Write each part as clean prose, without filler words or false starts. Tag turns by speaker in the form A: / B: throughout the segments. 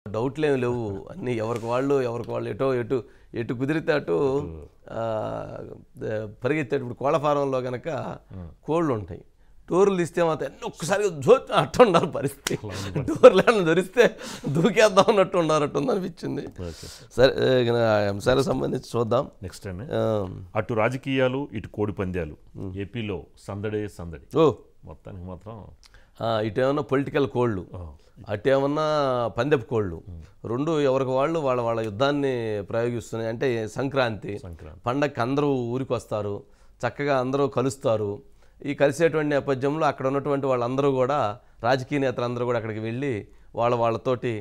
A: డౌట్లేమి లేవు. అన్నీ ఎవరికి వాళ్ళు ఎటో ఎటు కుదిరితే అటు పరిగెత్తాడు. ఇప్పుడు కోళ్ళ ఫారంలో కనుక కోళ్ళు ఉంటాయి, డోర్లు తీస్తే మాత్రం అన్నీ ఒక్కసారిగా అట్టు ఉండాలి పరిస్థితి. డోర్లు ఏమన్నా ధరిస్తే దూకేద్దాం అన్నట్టు ఉండాలట్టుంది అనిపించింది. సరే, అంశాలకు సంబంధించి చూద్దాం
B: నెక్స్ట్ టైం. అటు రాజకీయాలు, ఇటు కోడి పందాలు. ఏపీలో సందడే సందడి. మొత్తానికి మాత్రం
A: ఇటేమన్నా పొలిటికల్ కోళ్ళు, అటేమన్నా పందెపు కోళ్ళు, రెండు ఎవరికి వాళ్ళు వాళ్ళ యుద్ధాన్ని ప్రయోగిస్తున్నాయి. అంటే సంక్రాంతి పండగకి అందరూ ఊరికి వస్తారు, చక్కగా అందరూ కలుస్తారు. ఈ కలిసేటువంటి నేపథ్యంలో అక్కడ ఉన్నటువంటి వాళ్ళందరూ కూడా, రాజకీయ నేతలందరూ కూడా అక్కడికి వెళ్ళి వాళ్ళతోటి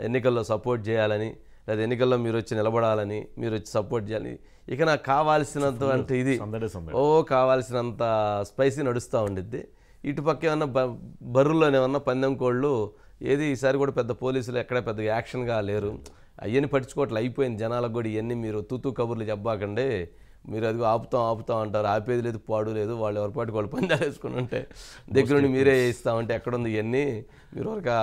A: ఎన్నికల్లో సపోర్ట్ చేయాలని, లేదా ఎన్నికల్లో మీరు వచ్చి నిలబడాలని, మీరు వచ్చి సపోర్ట్ చేయాలని. ఇక నాకు కావాల్సినంత ఇది కావాల్సినంత స్పైసీ నడుస్తూ ఉండిద్ది. ఇటుపక్క ఏమన్నా బర్రుల్లోనేమన్నా పందెం కోళ్ళు. ఏది ఈసారి కూడా పెద్ద పోలీసులు ఎక్కడ పెద్ద యాక్షన్గా లేరు. అవన్నీ పట్టించుకోవట్లే, అయిపోయింది జనాలకు కూడా. ఇవన్నీ మీరు తూతూ కబుర్లు చెప్పాకండి, మీరు అది ఆపుతాం అంటారు. ఆపేది లేదు, పాడు లేదు. వాళ్ళు ఎవరిపాటికి వాళ్ళు పందాలు వేసుకుని ఉంటే దగ్గరుండి మీరే వేయిస్తామంటే ఎక్కడుంది ఇవన్నీ, మీరు వరకు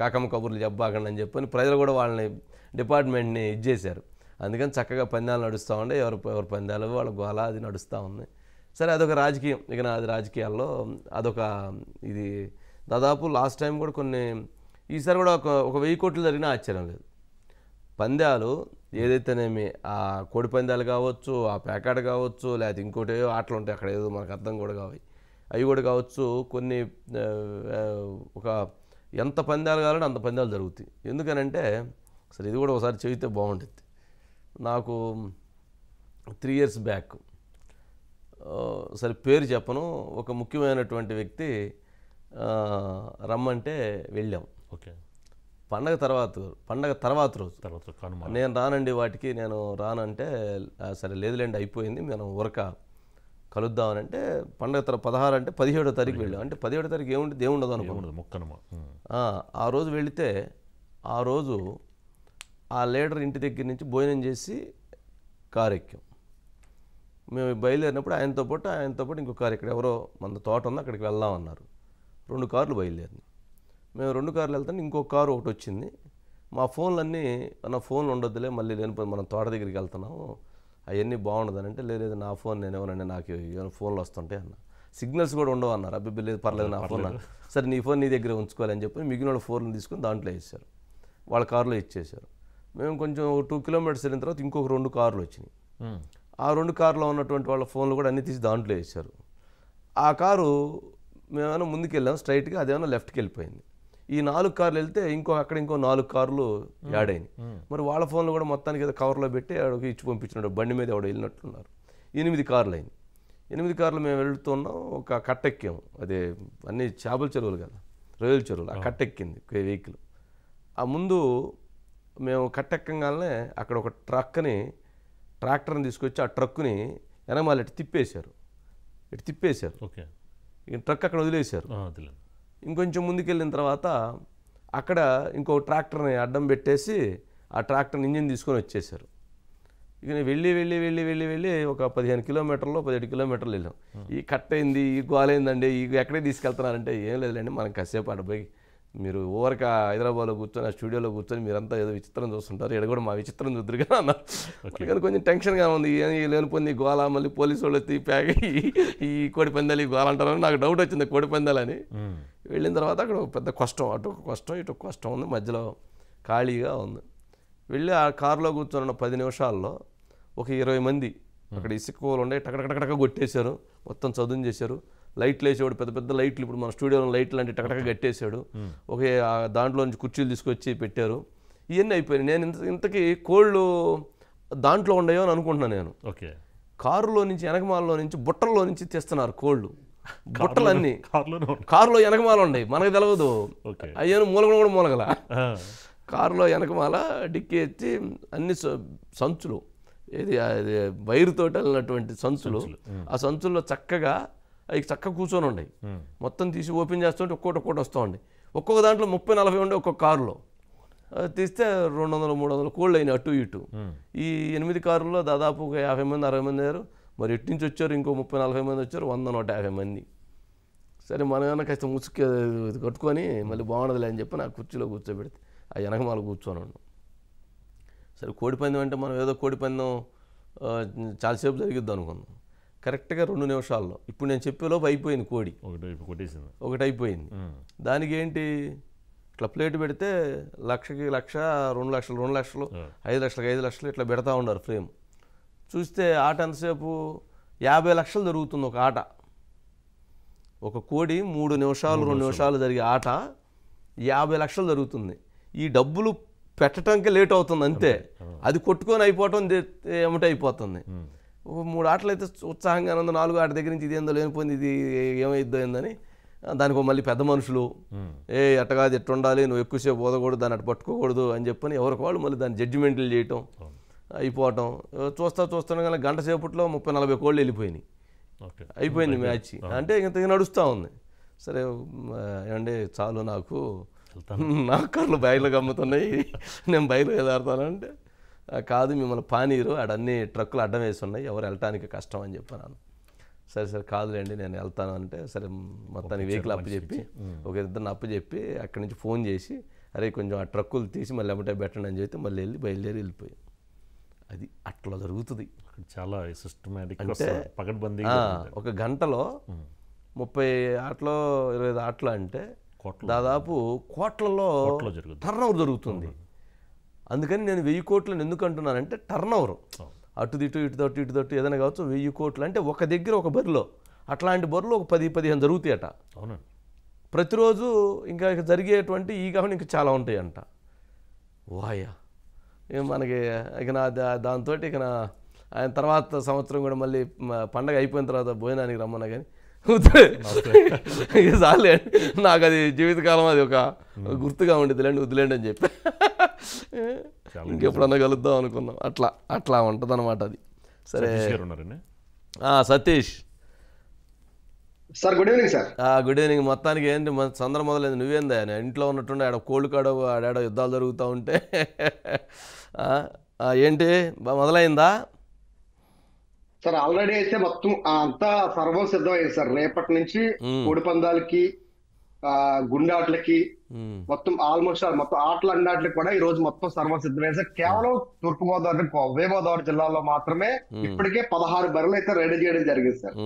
A: కాకమ్మ కబుర్లు చెప్పాకండి అని చెప్పని ప్రజలు కూడా వాళ్ళని డిపార్ట్మెంట్ని ఇచ్చేశారు. అందుకని చక్కగా పందాలు నడుస్తూ ఉండే, ఎవరి పందాలు వాళ్ళ గోళ అది నడుస్తూ ఉంది. సరే, అదొక రాజకీయం. ఇక అది రాజకీయాల్లో అదొక ఇది. దాదాపు లాస్ట్ టైం కూడా ఈసారి కూడా ఒక 1000 కోట్లు జరిగినా ఆశ్చర్యం లేదు. పందాలు ఏదైతేనేమి, ఆ కోడి పందాలు కావచ్చు, ఆ పేకాట కావచ్చు, లేకపోతే ఇంకోటి ఆటలు ఉంటాయి అక్కడ, ఏదో మనకు అర్థం కూడా కావాలి, అవి కూడా కావచ్చు. కొన్ని ఒక ఎంత పందాలు కావాలంటే అంత పందాలు జరుగుతాయి. ఎందుకనంటే సరే, ఇది కూడా ఒకసారి చెబితే బాగుంటుంది. నాకు 3 years బ్యాక్, సరే పేరు చెప్పను, ఒక ముఖ్యమైనటువంటి వ్యక్తి రమ్మంటే వెళ్ళాం.
B: ఓకే.
A: పండగ తర్వాత రోజు నేను రానండి వాటికి, నేను రానంటే సరే లేదులేండి అయిపోయింది, మనం ఊరక కలుద్దామనంటే పండగ 16 అంటే 17వ తారీఖు వెళ్ళాం. అంటే 17వ తారీఖు ఏముండదు అనుకున్నాం. ఆ రోజు వెళితే ఆ రోజు ఆ లీడర్ ఇంటి దగ్గర నుంచి భోజనం చేసి కారు ఎక్కాం. మేము బయలుదేరినప్పుడు ఆయనతో పాటు ఇంకో కారు, ఇక్కడ ఎవరో మన తోట ఉంది అక్కడికి వెళ్దామన్నారు. 2 కార్లు బయలుదేరినాయి. మేము 2 కార్లు వెళ్తాను, ఇంకో కారు ఒకటి వచ్చింది. మా ఫోన్లన్నీ, నా ఫోన్లు ఉండొద్దులే, మళ్ళీ లేనిపోయి మనం తోట దగ్గరికి వెళ్తున్నాము, అవన్నీ బాగుండదని అంటే, లేదు నా ఫోన్ నేనేమోనండి, నాకు ఏమైనా ఫోన్లు వస్తుంటాయి అన్న. సిగ్నల్స్ కూడా ఉండవు అన్నారు. అబ్బి లేదు పర్లేదు నా ఫోన్. సరే నీ ఫోన్ నీ దగ్గర ఉంచుకోవాలని చెప్పి మిగిలిన వాళ్ళ ఫోన్లు తీసుకుని దాంట్లో వేసారు, వాళ్ళ కారులో ఇచ్చేశారు. మేము కొంచెం 2 kilometers వెళ్ళిన తర్వాత ఇంకొక 2 కార్లు వచ్చినాయి. ఆ 2 కార్లో ఉన్నటువంటి వాళ్ళ ఫోన్లు కూడా అన్నీ తీసి దాంట్లో వేసారు. ఆ కారు మేమైనా ముందుకు వెళ్ళాం స్ట్రైట్గా, అదేమైనా లెఫ్ట్కి వెళ్ళిపోయింది. ఈ 4 కార్లు వెళ్తే అక్కడ ఇంకో 4 కార్లు యాడ్ అయినాయి. మరి వాళ్ళ ఫోన్లు కూడా మొత్తానికి ఏదో కవర్లో పెట్టి ఆవిడకి ఇచ్చి పంపించినాడు. బండి మీద ఎవడో వెళ్ళినట్టున్నారు. 8 కార్లు అయినాయి. 8 కార్లు మేము వెళ్తున్నాం. ఒక కట్టెక్కాము, అదే అన్ని చేపల చెరువులు కదా, రొయ్యల చెరువులు. ఆ కట్టెక్కింది వెహికల్. ఆ ముందు మేము కట్టెక్కగానే అక్కడ ఒక ట్రాక్టర్ని తీసుకొచ్చి ఆ ట్రక్కుని వెనమాల ఇటు తిప్పేశారు.
B: ఓకే.
A: ఇక ట్రక్ అక్కడ వదిలేశారు. ఇంకొంచెం ముందుకెళ్ళిన తర్వాత అక్కడ ఇంకో ట్రాక్టర్ని అడ్డం పెట్టేసి ఆ ట్రాక్టర్ని ఇంజిన్ తీసుకొని వచ్చేసారు. ఇక వెళ్ళి ఒక 15 kilometers 17 kilometers వెళ్ళాం. ఈ కట్ అయింది, ఈ గోలైందండి, ఈ ఎక్కడే తీసుకెళ్తున్నారంటే, ఏం లేదులేండి మనం కాసేపు ఆడపోయి, మీరు ఊరక హైదరాబాద్లో కూర్చొని ఆ స్టూడియోలో కూర్చొని మీరంతా ఏదో విచిత్రం చూస్తుంటారు, ఇక్కడ కూడా మా విచిత్రం చూద్దరుగా అన్నారు. కానీ కొంచెం టెన్షన్గా ఉంది, లేనిపోయింది గోళ, మళ్ళీ పోలీసు వాళ్ళు ఈ కోడి పందాలు ఈ గోళ అంటారని నాకు డౌట్ వచ్చింది, కోడి పందాలని. వెళ్ళిన తర్వాత అక్కడ పెద్ద కష్టం, అటు ఒక కష్టం ఇటు ఒక కష్టం ఉంది, మధ్యలో ఖాళీగా ఉంది. వెళ్ళి ఆ కారులో కూర్చొని 10 నిమిషాల్లో ఒక 20 మంది అక్కడ ఇసుక కోలు ఉండే టకటక కొట్టేశారు, మొత్తం చదును చేశారు. లైట్లు వేసేవాడు, పెద్ద లైట్లు, ఇప్పుడు మన స్టూడియోలో లైట్లు అంటే టకటక కట్టేశాడు. ఒక దాంట్లో నుంచి కుర్చీలు తీసుకొచ్చి పెట్టారు. ఇవన్నీ అయిపోయినాయి. నేను ఇంతకీ కోళ్ళు దాంట్లో ఉండయో అని అనుకుంటున్నాను నేను.
B: ఓకే.
A: కారులో నుంచి వెనకమాలలో నుంచి బుట్టల్లో నుంచి తెస్తున్నారు కోళ్ళు. బుట్టలన్నీ కారులో వెనకమాల ఉన్నాయి, మనకు తెలవదు. అయ్యాను మూలగడం కూడా మూలగల. కారులో వెనకమాల డిక్కి ఎత్తి అన్ని సంచులు, ఏది వైరుతోటి వెళ్ళినటువంటి సంచులు, ఆ సంచుల్లో చక్కగా కూర్చొని ఉన్నాయి. మొత్తం తీసి ఓపెన్ చేస్తుంటే ఒక్కొక్కటి వస్తూ ఉండే. ఒక్కొక్క దాంట్లో 30-40 ఉండే ఒక్కొక్క కారులో. తీస్తే 200-300 కోళ్ళు అయినాయి అటు ఇటు. ఈ 8 కార్లలో దాదాపు 50 మంది 60 మంది అయ్యారు. మరి ఎటు నుంచి వచ్చారు, ఇంకో 30-40 మంది వచ్చారు, 100-150 మంది. సరే మనం ఏమన్నా కాస్త ముసుగు కట్టుకొని మళ్ళీ బాగుండదులే అని చెప్పి నాకు కుర్చీలో కూర్చోబెడితే ఆ వెనకమాల కూర్చొని ఉన్నాం. సరే కోడిపందెం అంటే మనం ఏదో కోడిపందెం చాలాసేపు జరిగిద్దాం అనుకున్నాం. కరెక్ట్గా 2 నిమిషాల్లో ఇప్పుడు నేను చెప్పేలోపు అయిపోయింది కోడి, ఒకటి అయిపోయింది. దానికి ఏంటి ఇట్లా ప్లేట్ పెడితే 1,00,000కి 1,00,000, 2 లక్షలు 2 లక్షలు, 5 లక్షలకు 5 లక్షలు ఇట్లా పెడతా ఉన్నారు ఫ్రేమ్. చూస్తే ఆట ఎంతసేపు 50 లక్షలు జరుగుతుంది ఒక ఆట. ఒక కోడి 3 నిమిషాలు 2 నిమిషాలు జరిగే ఆట 50 లక్షలు జరుగుతుంది. ఈ డబ్బులు పెట్టడానికి లేట్ అవుతుంది అంతే, అది కొట్టుకొని అయిపోవటం ఏమిటి అయిపోతుంది. 3 ఆటలు అయితే ఉత్సాహంగా ఉంది, 4 ఆట దగ్గర నుంచి ఇది ఏందో లేనిపోయింది, ఇది ఏమైద్దో ఏందని దానికి మళ్ళీ పెద్ద మనుషులు ఎట్ట కాదు ఎట్టు ఉండాలి, నువ్వు ఎక్కువసేపు పోదకూడదు, దాన్ని అటు పట్టుకోకూడదు అని చెప్పని ఎవరికి వాళ్ళు మళ్ళీ దాన్ని జడ్జిమెంట్లు చేయటం అయిపోవటం. చూస్తాను కానీ గంట సేపట్లో 30-40 కోళ్ళు వెళ్ళిపోయినాయి, అయిపోయింది మ్యాచ్. అంటే ఇంత నడుస్తూ ఉంది. సరే ఏమంటే చాలు నాకు కళ్ళు బయలుకి అమ్ముతున్నాయి, నేను బయలు ఎదారుతానంటే కాదు మిమ్మల్ని పానీరు ఆడన్నీ ట్రక్కులు అడ్డం వేసి ఉన్నాయి, ఎవరు వెళ్ళటానికి కష్టం అని చెప్పాను. సరే కాదులేండి నేను వెళ్తాను అంటే సరే మొత్తానికి వెహికల్ అప్పచెప్పి ఒక ఇద్దరిని అప్పచెప్పి అక్కడి నుంచి ఫోన్ చేసి అరే కొంచెం ఆ ట్రక్కులు తీసి మళ్ళీ ఎమ్మటే పెట్టండి అని చెప్తే మళ్ళీ బయలుదేరి వెళ్ళిపోయాం. అది అట్లా జరుగుతుంది.
B: చాలా సిస్టమేటిక్ అంటే పకడ్బందీ.
A: ఒక గంటలో 30 ఆటలు 25 ఆటలు అంటే దాదాపు కోట్లలో టర్న్ ఓవర్ జరుగుతుంది. అందుకని నేను 1000 కోట్లను ఎందుకు అంటున్నానంటే టర్న్ ఓవర్ అటు ఇటు ఏదైనా కావచ్చు. 1000 కోట్లు అంటే ఒక దగ్గర ఒక బరిలో, అట్లాంటి బరిలో ఒక 10-15 జరుగుతాయట.
B: అవునండి.
A: ప్రతిరోజు ఇంకా జరిగేటువంటి ఈ కాకుండా ఇంకా చాలా ఉంటాయంట. వాయా మనకి ఇక దాంతో ఇక ఆయన తర్వాత సంవత్సరం కూడా మళ్ళీ పండగ అయిపోయిన తర్వాత భోజనానికి రమ్మన్నా కానీ చాలే నాకు అది జీవితకాలం అది ఒక గుర్తుగా ఉండేది, వదిలేండి అని చెప్పి ఇంకెప్పుడన్నా కలుద్దాం అనుకున్నాం. అట్లా ఉంటుంది అనమాట అది. సరే Satish
C: sir, good evening sir.
A: Good evening. మొత్తానికి ఏంటి సందర్భం మొదలైంది, నువ్వేందా ఇంట్లో ఉన్నట్టుండే ఆడ కోళ్ళు కాడ ఆడాడ యుద్ధాలు జరుగుతూ ఉంటే ఏంటి మొదలైందా
C: సార్? ఆల్రెడీ అయితే మొత్తం అంతా సర్వం సిద్ధమైంది సార్. రేపటి నుంచి కోడి పందాలకి గుండాట్లకి మొత్తం ఆల్మోస్ట్ మొత్తం ఆటలు అన్నిటికి కూడా ఈ రోజు మొత్తం సర్వం సిద్ధమైంది సార్. కేవలం తూర్పుగోదావరి ఉభయ గోదావరి జిల్లాలో మాత్రమే ఇప్పటికే 16 బర్రెలు అయితే రెడీ చేయడం జరిగింది సార్.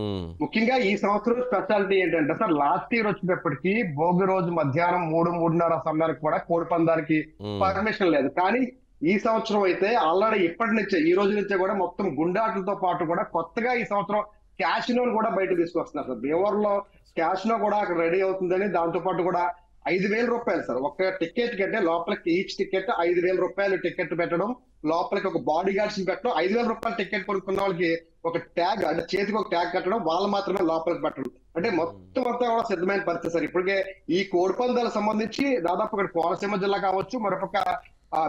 C: ముఖ్యంగా ఈ సంవత్సరం స్పెషాలిటీ ఏంటంటే సార్, లాస్ట్ ఇయర్ వచ్చేటప్పటికి భోగి రోజు మధ్యాహ్నం 3-3:30 సమయానికి కూడా కోడి పందాలకి పర్మిషన్ లేదు. కానీ ఈ సంవత్సరం అయితే ఆల్రెడీ ఇప్పటి నుంచే ఈ రోజు నుంచే కూడా మొత్తం గుండాట్లతో పాటు కూడా కొత్తగా ఈ సంవత్సరం క్యాషినోని కూడా బయట తీసుకొస్తున్నారు సార్. భీమవరంలో క్యాషినో కూడా అక్కడ రెడీ అవుతుందని, దాంతో పాటు కూడా 5,000 రూపాయలు సార్ ఒక టికెట్ కంటే లోపలికి ఈచ్ టికెట్ 5,000 రూపాయలు టికెట్ పెట్టడం, లోపలికి ఒక బాడీ గార్డ్స్ పెట్టడం, 5,000 రూపాయలు టికెట్ కొనుక్కున్న వాళ్ళకి ఒక ట్యాగ్ అంటే చేతికి ఒక ట్యాగ్ కట్టడం, వాళ్ళు మాత్రమే లోపలికి పెట్టడం. అంటే మొత్తం అంతా కూడా సిద్ధమైన పరిస్థితి సార్. ఇప్పటికే ఈ కోడి పందాలకు సంబంధించి దాదాపు ఇక్కడ కోనసీమ జిల్లా కావచ్చు, మరొక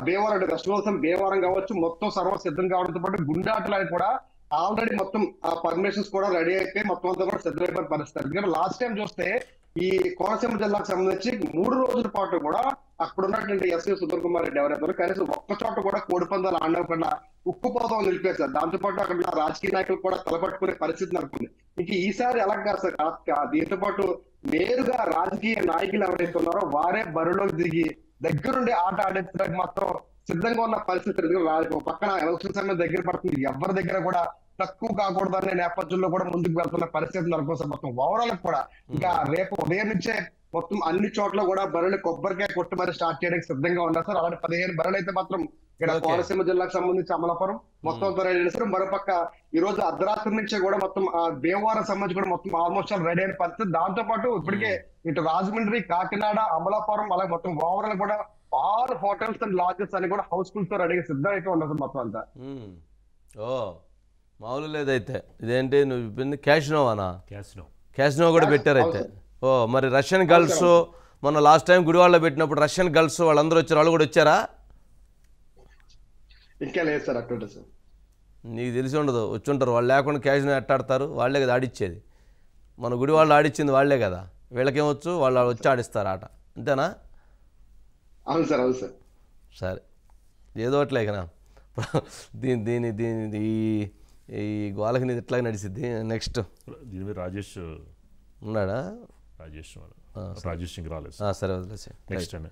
C: భీమవరం అంటే వెస్ట్ భీమవరం కావచ్చు, మొత్తం సర్వ సిద్ధం కావడంతో పాటు గుండాటలని కూడా ఆల్రెడీ మొత్తం ఆ పర్మిషన్స్ కూడా రెడీ అయిపోయి మొత్తం అంతా కూడా సిద్ధమైపోయిన పరిస్థితి. ఎందుకంటే లాస్ట్ టైం చూస్తే ఈ కోనసీమ జిల్లాకు సంబంధించి 3 రోజుల పాటు కూడా అక్కడ ఉన్నటువంటి ఎస్వి సుధీర్ కుమార్ రెడ్డి ఎవరైతే కనీసం ఒక్క చోట కూడా కోడి పందాలు ఆడకుండా ఉక్కుపోతాం నిలిపేశారు. దాంతో పాటు అక్కడ రాజకీయ నాయకులు కూడా తలపట్టుకునే పరిస్థితి నెలకొంది. ఇంక ఈసారి ఎలా కాదు సార్, దీంతో పాటు నేరుగా రాజకీయ నాయకులు ఎవరైతే ఉన్నారో వారే బరిలోకి దిగి దగ్గరుండి ఆట ఆడించడానికి మాత్రం సిద్ధంగా ఉన్న పరిస్థితి. పక్కన ఎలక్షన్ సమయం దగ్గర పడుతుంది, ఎవరి దగ్గర కూడా తక్కువ కాకూడదు అనే నేపథ్యంలో కూడా ముందుకు వెళ్తున్న పరిస్థితి నెలకొంది. మొత్తం ఓవరాల్ కూడా ఇంకా రేపు ఉదయం నుంచే మొత్తం అన్ని చోట్ల కూడా బరువులు కొబ్బరికాయ కొట్టు మరి స్టార్ట్ చేయడానికి సిద్ధంగా ఉన్నారు సార్. అలాంటి 15 బరువులు అయితే మాత్రం ఇక్కడ కోనసీమ జిల్లాకు సంబంధించి అమలాపురం మొత్తం రెడీ చేశారు. మరోపక్క ఈ రోజు అర్ధరాత్రి నుంచే కూడా మొత్తం భీమవరం సంబంధించి కూడా మొత్తం ఆల్మోస్ట్ రెడీ అయిన పరిస్థితి. దాంతో పాటు ఇప్పటికే ఇటు రాజమండ్రి, కాకినాడ, అమలాపురం అలాగే మొత్తం ఓవరాల్ కూడా ఆల్ హోటల్స్ అండ్ లాడ్జెస్ అని కూడా హౌస్ఫుల్స్ తో రెడీగా సిద్ధం అయితే ఉండదు మొత్తం అంతా.
A: మామూలు లేదైతే ఇదేంటి నువ్వు చెప్పింది క్యాషినోవానా? క్యాషినో కూడా పెట్టారైతే. మరి రష్యన్ గర్ల్స్ మొన్న లాస్ట్ టైం గుడివాడలో పెట్టినప్పుడు రష్యన్ గర్ల్స్ వాళ్ళందరూ వచ్చారు, వాళ్ళు కూడా వచ్చారా?
C: ఇంకా లేదు సార్, అక్కడ సార్
A: నీకు తెలిసి ఉండదు, వచ్చి ఉంటారు. వాళ్ళు లేకుండా క్యాషినో ఎట్టాడతారు? వాళ్ళే కదా ఆడిచ్చేది. మన గుడివాడలో ఆడిచ్చింది వాళ్ళే కదా, వీళ్ళకేమొచ్చు, వాళ్ళు వచ్చి ఆడిస్తారు ఆట, అంతేనా?
C: అవును సార్, అవును సార్.
A: సరే ఏదో అట్లేకనా దీని ఈ గోలకి నీది ఎట్లాగే నడిచిద్ది. నెక్స్ట్
B: రాజేష్
A: ఉన్నాడా?
B: రాజేష్ సింగ్ రాలేదు.
A: సరే వదిలేసి
B: నెక్స్ట్ అండి